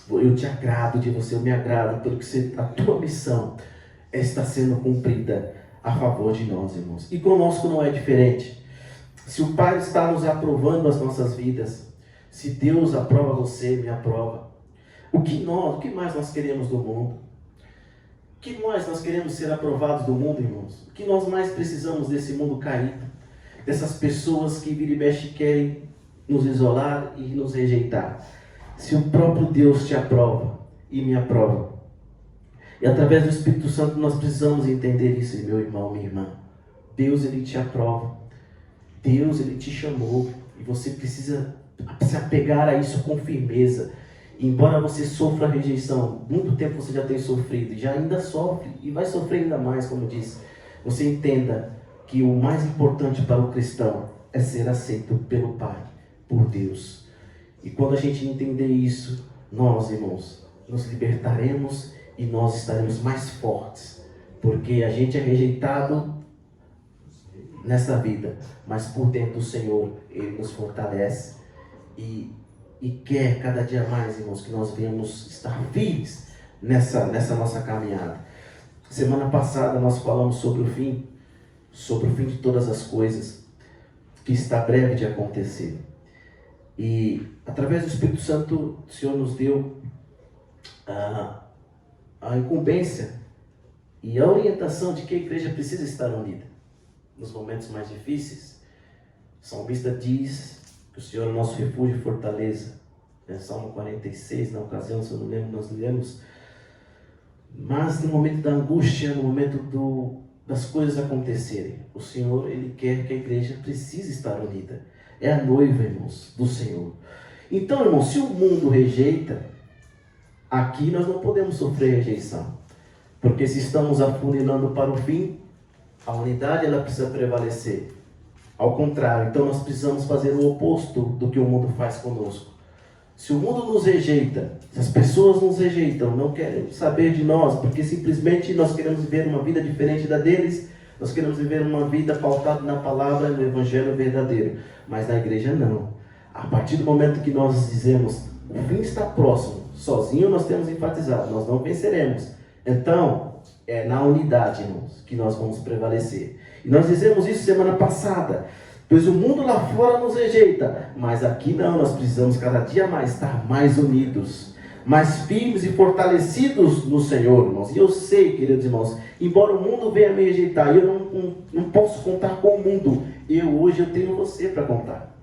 [SPEAKER 1] Eu te agrado de você, eu me agrado pelo que você, a tua missão está sendo cumprida a favor de nós, irmãos. E conosco não é diferente. Se o Pai está nos aprovando as nossas vidas, se Deus aprova você, me aprova, o que mais nós queremos do mundo? O que mais nós queremos ser aprovados do mundo, irmãos? O que nós mais precisamos desse mundo caído? Dessas pessoas que vira e mexe querem nos isolar e nos rejeitar. Se o próprio Deus te aprova e me aprova, e através do Espírito Santo nós precisamos entender isso, meu irmão, minha irmã. Deus, ele te aprova. Deus, ele te chamou, e você precisa se apegar a isso com firmeza. E embora você sofra rejeição, muito tempo você já tem sofrido, e já ainda sofre, e vai sofrer ainda mais, como eu disse. Você entenda que o mais importante para o cristão é ser aceito pelo Pai, por Deus. E quando a gente entender isso, nós, irmãos, nos libertaremos e nós estaremos mais fortes. Porque a gente é rejeitado nessa vida, mas por dentro do Senhor, Ele nos fortalece e quer cada dia mais, irmãos, que nós venhamos estar firmes nessa nossa caminhada. Semana passada nós falamos sobre o fim de todas as coisas, que está breve de acontecer. E através do Espírito Santo, o Senhor nos deu a incumbência e a orientação de que a igreja precisa estar unida nos momentos mais difíceis. O salmista diz que o Senhor é o nosso refúgio e fortaleza. Salmo 46, na ocasião, se eu não lembro, nós lemos. Mas no momento da angústia, no momento das coisas acontecerem, o Senhor, Ele quer que a igreja precise estar unida. É a noiva, irmãos, do Senhor. Então, irmãos, se o mundo rejeita, aqui nós não podemos sofrer rejeição. Porque se estamos afunilando para o fim, a unidade ela precisa prevalecer. Ao contrário, então nós precisamos fazer o oposto do que o mundo faz conosco. Se o mundo nos rejeita, se as pessoas nos rejeitam, não querem saber de nós, porque simplesmente nós queremos viver uma vida diferente da deles, nós queremos viver uma vida pautada na palavra, no evangelho verdadeiro. Mas na igreja não. A partir do momento que nós dizemos, o fim está próximo, sozinho nós temos enfatizado, nós não venceremos. Então, é na unidade, irmãos, que nós vamos prevalecer. E nós dizemos isso semana passada. Pois o mundo lá fora nos rejeita, mas aqui não, nós precisamos cada dia mais estar mais unidos, mais firmes e fortalecidos no Senhor, irmãos. E eu sei, queridos irmãos, embora o mundo venha me rejeitar, eu não posso contar com o mundo. Hoje eu tenho você para contar.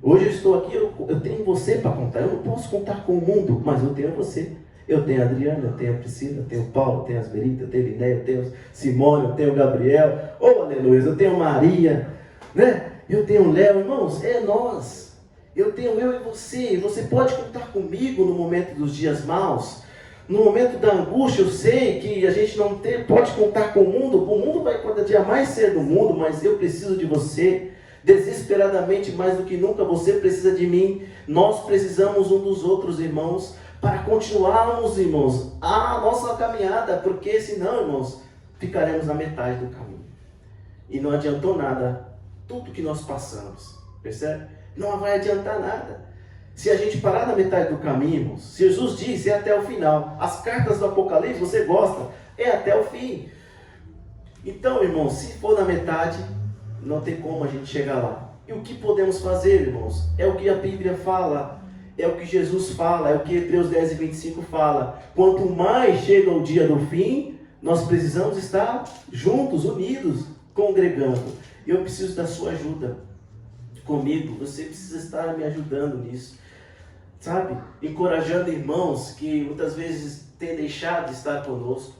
[SPEAKER 1] Hoje eu estou aqui, eu tenho você para contar. Eu não posso contar com o mundo, mas eu tenho você. Eu tenho a Adriana, eu tenho a Priscila, eu tenho o Paulo, eu tenho a Asmerita, eu tenho a Linéia, eu tenho a Simone, eu tenho o Gabriel. Oh, aleluia, eu tenho a Maria, né? Eu tenho o Léo, irmãos, é nós. Eu tenho eu e você. Você pode contar comigo no momento dos dias maus. No momento da angústia, eu sei que a gente não pode contar com o mundo vai cada dia mais ser do mundo, mas eu preciso de você. Desesperadamente, mais do que nunca, você precisa de mim. Nós precisamos um dos outros, irmãos, para continuarmos, irmãos, a nossa caminhada, porque senão, irmãos, ficaremos na metade do caminho. E não adiantou nada tudo que nós passamos, percebe? Não vai adiantar nada. Se a gente parar na metade do caminho, irmãos, Jesus disse, é até o final. As cartas do Apocalipse, você gosta? É até o fim. Então, irmãos, se for na metade, não tem como a gente chegar lá. E o que podemos fazer, irmãos? É o que a Bíblia fala, é o que Jesus fala, é o que Hebreus 10 e 25 fala. Quanto mais chega o dia do fim, nós precisamos estar juntos, unidos, congregando. Eu preciso da sua ajuda comigo. Você precisa estar me ajudando nisso, sabe? Encorajando irmãos que muitas vezes têm deixado de estar conosco,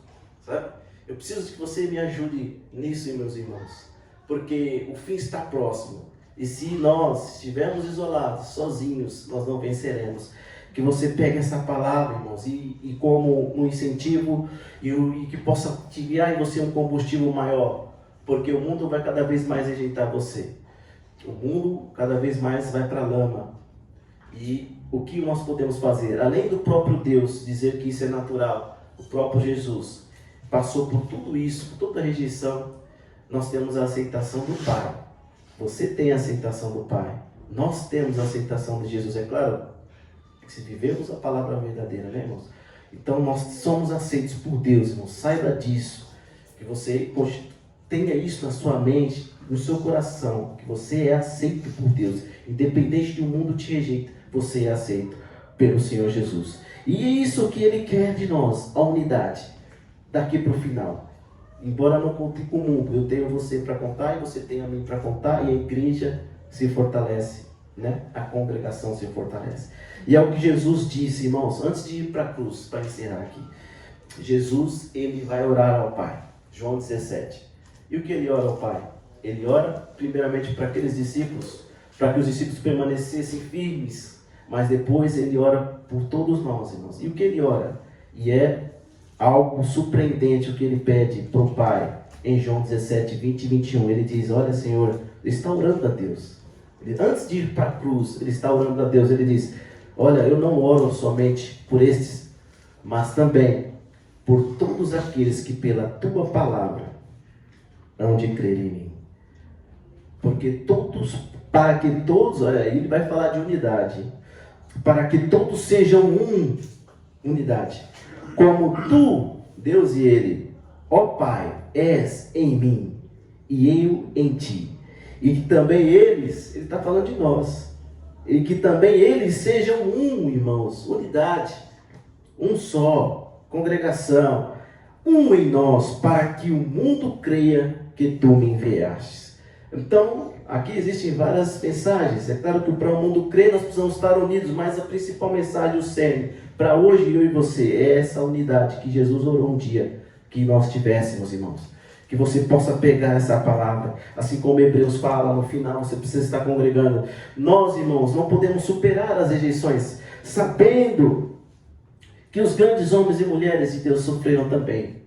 [SPEAKER 1] sabe? Eu preciso que você me ajude nisso, meus irmãos, porque o fim está próximo. E se nós estivermos isolados, sozinhos, nós não venceremos. Que você pegue essa palavra, irmãos, e como um incentivo e que possa criar em você um combustível maior. Porque o mundo vai cada vez mais rejeitar você. O mundo cada vez mais vai para a lama. E o que nós podemos fazer? Além do próprio Deus dizer que isso é natural, o próprio Jesus passou por tudo isso, por toda a rejeição. Nós temos a aceitação do Pai. Você tem a aceitação do Pai. Nós temos a aceitação de Jesus. É claro que se vivemos a palavra verdadeira, né, irmãos? Então nós somos aceitos por Deus, irmãos. Saiba disso. Que você tenha isso na sua mente, no seu coração, que você é aceito por Deus. Independente de o mundo te rejeita, você é aceito pelo Senhor Jesus. E é isso que Ele quer de nós, a unidade, daqui para o final. Embora não conte com o mundo, eu tenho você para contar e você tem a mim para contar, e a igreja se fortalece, né? A congregação se fortalece. E é o que Jesus disse, irmãos, antes de ir para a cruz, para encerrar aqui. Jesus, Ele vai orar ao Pai. João 17. E o que Ele ora ao Pai? Ele ora primeiramente para aqueles discípulos, para que os discípulos permanecessem firmes, mas depois Ele ora por todos nós, irmãos. E o que Ele ora? E é algo surpreendente o que Ele pede para o Pai. Em João 17, 20 e 21, Ele diz, olha, Senhor, Ele está orando a Deus. Antes de ir para a cruz, Ele está orando a Deus. Ele diz, olha, eu não oro somente por estes, mas também por todos aqueles que pela Tua palavra hão de crer em mim. para que todos, olha, ele vai falar de unidade, para que todos sejam unidade, como tu, Deus e ele, ó Pai, és em mim e eu em ti, e que também eles, ele está falando de nós, e que também eles sejam irmãos, unidade, um só, congregação, em nós, para que o mundo creia que tu me enviaste. Então, aqui existem várias mensagens. É claro que para o mundo crer nós precisamos estar unidos, mas a principal mensagem, o cerne, para hoje eu e você, é essa unidade que Jesus orou um dia que nós tivéssemos, irmãos. Que você possa pegar essa palavra, assim como Hebreus fala no final, você precisa estar congregando. Nós, irmãos, não podemos superar as rejeições, sabendo que os grandes homens e mulheres de Deus sofreram também.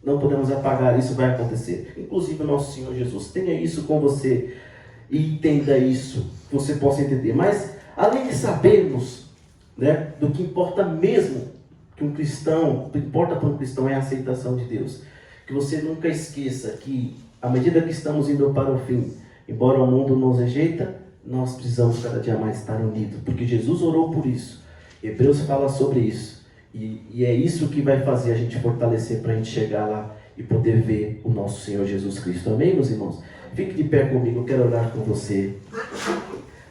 [SPEAKER 1] Não podemos apagar, isso vai acontecer. Inclusive o nosso Senhor Jesus. Tenha isso com você e entenda isso, que você possa entender. Mas, além de sabermos, né, do que importa mesmo que um cristão, o que importa para um cristão é a aceitação de Deus. Que você nunca esqueça que, à medida que estamos indo para o fim, embora o mundo nos rejeita, nós precisamos cada dia mais estar unidos. Porque Jesus orou por isso. Hebreus fala sobre isso. E é isso que vai fazer a gente fortalecer para a gente chegar lá e poder ver o nosso Senhor Jesus Cristo. Amém, meus irmãos? Fique de pé comigo, eu quero orar com você.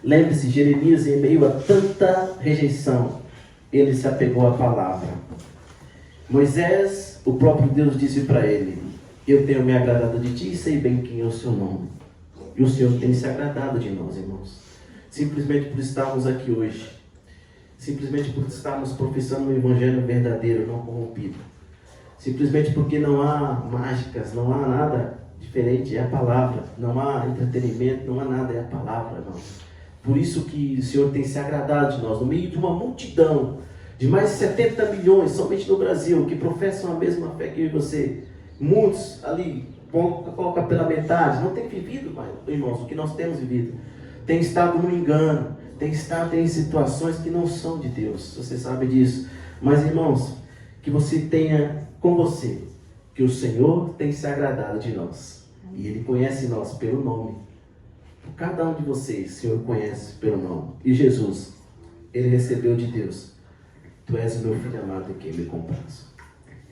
[SPEAKER 1] Lembre-se, Jeremias, em meio a tanta rejeição, ele se apegou à palavra. Moisés, o próprio Deus disse para ele: eu tenho me agradado de ti e sei bem quem é o seu nome. E o Senhor tem se agradado de nós, irmãos. Simplesmente por estarmos aqui hoje. Simplesmente por estarmos professando um evangelho verdadeiro, não corrompido. Simplesmente porque não há mágicas, não há nada diferente, é a palavra. Não há entretenimento, não há nada, é a palavra, irmão. Por isso que o Senhor tem se agradado de nós, no meio de uma multidão, de mais de 70 milhões, somente no Brasil, que professam a mesma fé que eu e você. Muitos ali, coloca pela metade, não tem vivido, irmãos, o que nós temos vivido. Tem estado no engano. Tem estado em situações que não são de Deus, você sabe disso. Mas, irmãos, que você tenha com você, que o Senhor tem se agradado de nós. E Ele conhece nós pelo nome. Cada um de vocês, o Senhor conhece pelo nome. E Jesus, Ele recebeu de Deus: tu és o meu filho amado em quem me comprazo.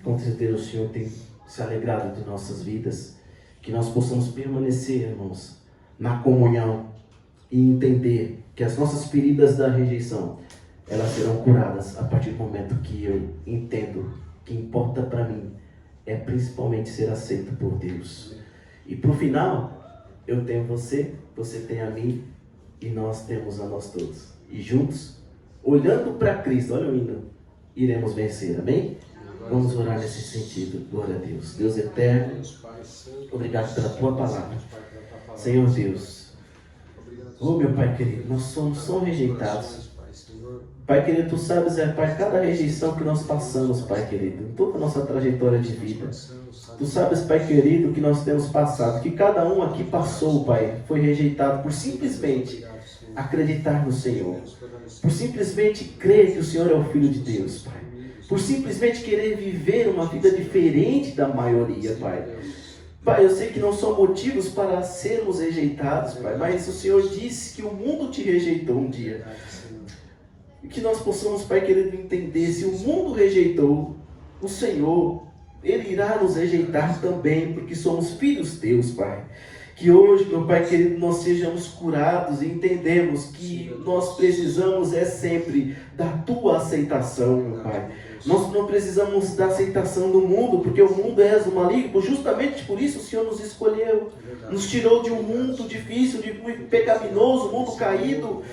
[SPEAKER 1] Com certeza o Senhor tem se alegrado de nossas vidas. Que nós possamos permanecer, irmãos, na comunhão e entender que as nossas feridas da rejeição, elas serão curadas a partir do momento que eu entendo que importa para mim é principalmente ser aceito por Deus. E para o final, eu tenho você, você tem a mim e nós temos a nós todos. E juntos, olhando para Cristo, olha o hino, iremos vencer, amém? Vamos orar nesse sentido. Glória a Deus. Deus eterno, obrigado pela tua palavra. Senhor Deus, oh meu Pai querido, nós somos rejeitados. Pai querido, tu sabes, Pai, cada rejeição que nós passamos, Pai querido, em toda a nossa trajetória de vida. Tu sabes, Pai querido, que nós temos passado, que cada um aqui passou, Pai, foi rejeitado por simplesmente acreditar no Senhor, por simplesmente crer que o Senhor é o Filho de Deus, Pai, por simplesmente querer viver uma vida diferente da maioria, Pai. Pai, eu sei que não são motivos para sermos rejeitados, Pai, mas o Senhor disse que o mundo te rejeitou um dia. E que nós possamos, Pai querido, entender, se o mundo rejeitou o Senhor, Ele irá nos rejeitar também, porque somos filhos teus, Pai. Que hoje, meu Pai querido, nós sejamos curados e entendemos que nós precisamos sempre da tua aceitação, meu Pai. Nós não precisamos da aceitação do mundo, porque o mundo é o maligno. Justamente por isso o Senhor nos escolheu. Nos tirou de um mundo difícil, de um pecaminoso, um mundo caído.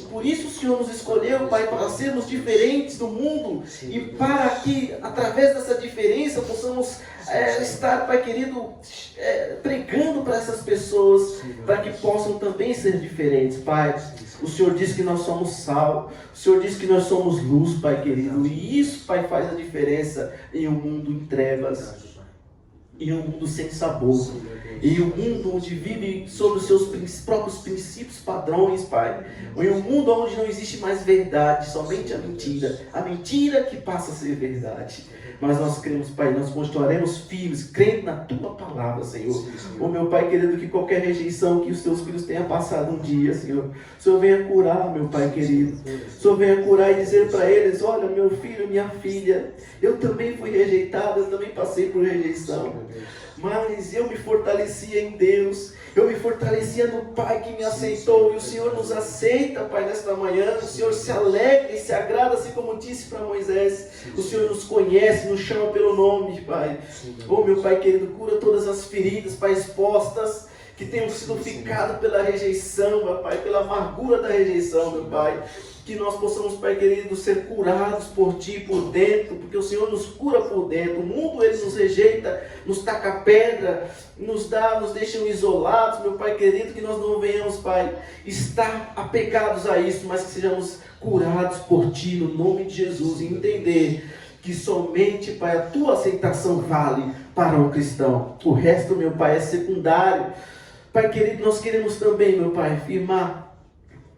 [SPEAKER 1] Por isso o Senhor nos escolheu, Pai, para sermos diferentes do mundo. E para que, através dessa diferença, possamos estar, Pai querido, pregando para essas pessoas, para que possam também ser diferentes, Pai. O Senhor diz que nós somos sal, o Senhor diz que nós somos luz, Pai querido, e isso, Pai, faz a diferença em um mundo em trevas. em um mundo sem sabor, em um mundo onde vive sobre os seus próprios princípios padrões, Pai, em um mundo onde não existe mais verdade, somente a mentira que passa a ser verdade. Mas nós cremos, Pai, nós continuaremos firmes, crendo na Tua palavra, Senhor. Ô meu Pai querido, que qualquer rejeição que os Teus filhos tenham passado um dia, Senhor, o Senhor venha curar, meu Pai querido. O Senhor venha curar e dizer para eles: olha, meu filho, minha filha, eu também fui rejeitado, eu também passei por rejeição, mas eu me fortalecia em Deus, eu me fortalecia no Pai que me aceitou, e o Senhor nos aceita, Pai, nesta manhã. O Senhor se alegra e se agrada, assim como disse para Moisés. O Senhor nos conhece, nos chama pelo nome, Pai. Oh, meu Pai querido, cura todas as feridas, Pai, expostas, que tenham sido ficadas pela rejeição, meu Pai, pela amargura da rejeição, meu Pai. Que nós possamos, Pai querido, ser curados por Ti, por dentro, porque o Senhor nos cura por dentro. O mundo, ele nos rejeita, nos taca pedra, nos deixa isolados, meu Pai querido, que nós não venhamos, Pai, estar apegados a isso, mas que sejamos curados por Ti, no nome de Jesus, e entender que somente, Pai, a Tua aceitação vale para um cristão. O resto, meu Pai, é secundário. Pai querido, nós queremos também, meu Pai, firmar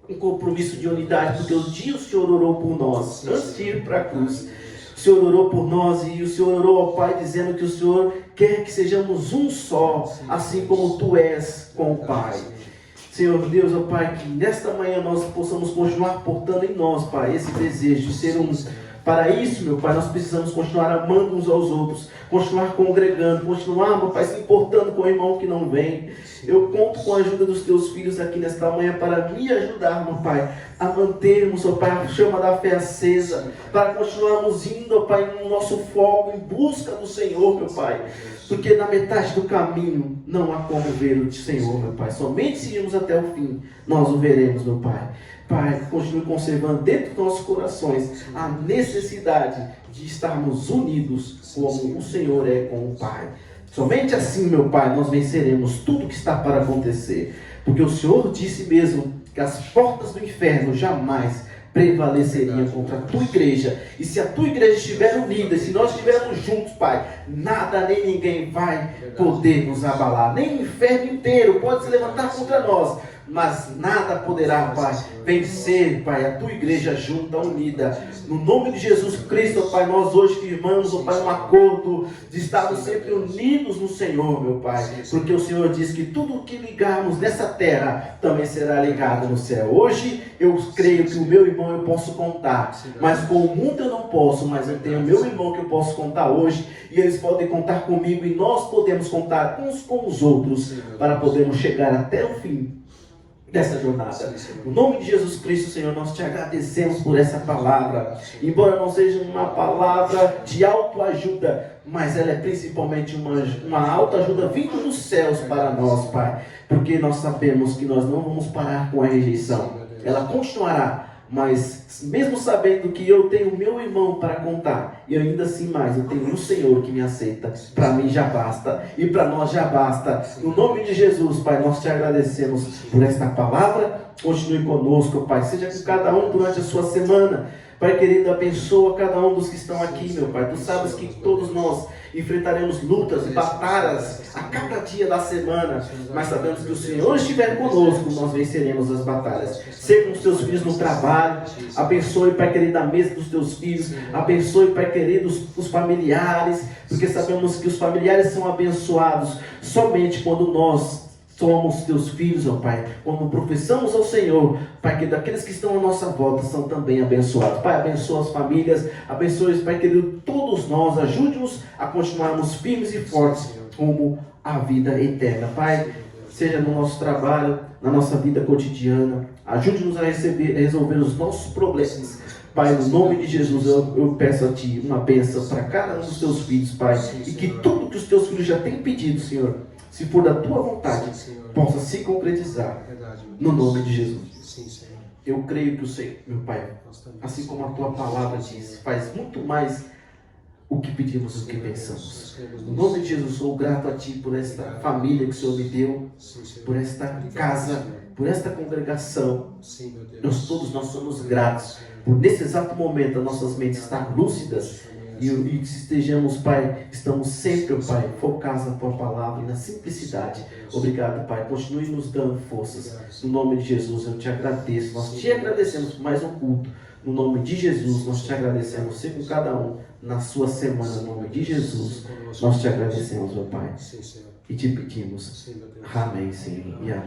[SPEAKER 1] um compromisso de unidade, porque um dia o Senhor orou por nós, antes de ir para a cruz. O Senhor orou por nós, e o Senhor orou ao Pai, dizendo que o Senhor quer que sejamos um só, assim como Tu és com o Pai. Senhor Deus, ó Pai, que nesta manhã nós possamos continuar portando em nós, Pai, esse desejo de ser uns. Para isso, meu Pai, nós precisamos continuar amando uns aos outros, continuar congregando, continuar, meu Pai, se importando com o irmão que não vem. Eu conto com a ajuda dos Teus filhos aqui nesta manhã para me ajudar, meu Pai, a mantermos, ó Pai, a chama da fé acesa, para continuarmos indo, ó Pai, no nosso foco, em busca do Senhor, meu Pai. Porque na metade do caminho não há como ver o Senhor, meu Pai. Somente se irmos até o fim, nós o veremos, meu Pai. Pai, continue conservando dentro dos nossos corações a necessidade de estarmos unidos como o Senhor é com o Pai. Somente assim, meu Pai, nós venceremos tudo que está para acontecer. Porque o Senhor disse mesmo que as portas do inferno jamais prevaleceriam contra a Tua igreja. E se a Tua igreja estiver unida, se nós estivermos juntos, Pai, nada nem ninguém vai poder nos abalar. Nem o inferno inteiro pode se levantar contra nós, mas nada poderá, Pai, vencer, Pai, a Tua igreja junta, unida. No nome de Jesus Cristo, Pai, nós hoje firmamos, Pai, um acordo de estarmos sempre unidos no Senhor, meu Pai. Porque o Senhor diz que tudo o que ligarmos nessa terra também será ligado no céu. Hoje eu creio que o meu irmão eu posso contar, mas com o mundo eu não posso, mas eu tenho o meu irmão que eu posso contar hoje, e eles podem contar comigo, e nós podemos contar uns com os outros, para podermos chegar até o fim dessa jornada. No nome de Jesus Cristo, Senhor, nós Te agradecemos por essa palavra. Embora não seja uma palavra de autoajuda, mas ela é principalmente uma autoajuda vinda dos céus para nós, Pai. Porque nós sabemos que nós não vamos parar com a rejeição. Ela continuará. Mas mesmo sabendo que eu tenho meu irmão para contar, e ainda assim mais, eu tenho o Senhor que me aceita, para mim já basta, e para nós já basta. No nome de Jesus, Pai, nós Te agradecemos por esta palavra. Continue conosco, Pai, seja com cada um durante a sua semana. Pai querido, abençoa cada um dos que estão aqui, meu Pai. Tu sabes que todos nós enfrentaremos lutas, batalhas a cada dia da semana, mas sabemos que o Senhor estiver conosco, nós venceremos as batalhas. Seja com os Teus filhos no trabalho, abençoe, Pai querido, a mesa dos Teus filhos, abençoe, Pai querido, os familiares, porque sabemos que os familiares são abençoados somente quando nós somos Teus filhos, ó Pai, quando professamos ao Senhor, Pai, que daqueles que estão à nossa volta são também abençoados. Pai, abençoa as famílias, abençoe, Pai querido, todos nós, ajude-nos a continuarmos firmes e fortes rumo à vida eterna. Pai, seja no nosso trabalho, na nossa vida cotidiana, ajude-nos a resolver os nossos problemas. Pai, no nome de Jesus, eu peço a Ti uma bênção para cada um dos Teus filhos, Pai, e que tudo que os Teus filhos já têm pedido, Senhor, se for da Tua vontade, possa se concretizar, no nome de Jesus. Eu creio que o Senhor, meu Pai, assim como a Tua palavra diz, faz muito mais o que pedimos do que pensamos. No nome de Jesus, sou grato a Ti por esta família que o Senhor me deu, por esta casa, por esta congregação. Todos nós somos gratos por nesse exato momento as nossas mentes estar lúcidas E que estejamos, Pai, estamos sempre, Pai, focados na Tua palavra e na simplicidade. Obrigado, Pai. Continue nos dando forças. No nome de Jesus, eu te agradeço. Nós te agradecemos por mais um culto. No nome de Jesus, nós te agradecemos. Ser com cada um na sua semana. No nome de Jesus, nós te agradecemos, meu Pai. E te pedimos. Amém, Senhor. E amém.